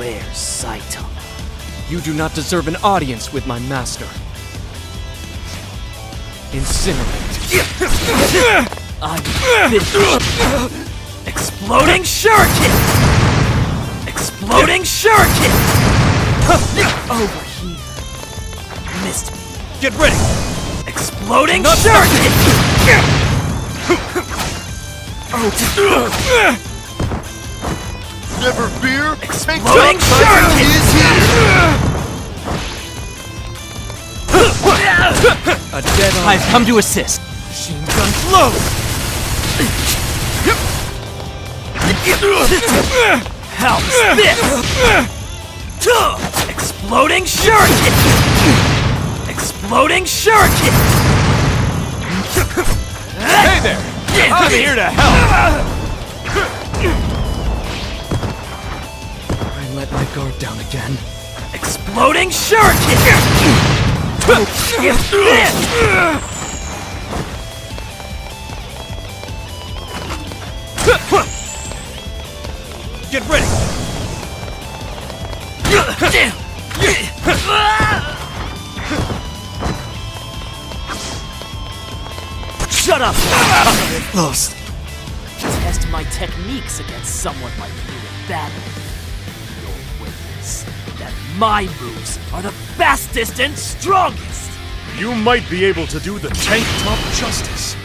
Where's Saito? You do not deserve an audience with my master. Incinerate. I'm finished. Exploding Shuriken! Exploding Shuriken! Over here. Missed me. Get ready! Exploding Shuriken! Never fear! Exploding Shuriken! is here! A dead eye. I've come to assist. Machine gun blow! How's this? Exploding Shuriken! Exploding Shuriken! Hey there! I'm here to help! I let my guard down again. Exploding Shuriken! Get ready! Shut up! Lost. Test my techniques against someone like you in battle. You'll witness that my moves are the fastest and strongest! You might be able to do the tank top justice,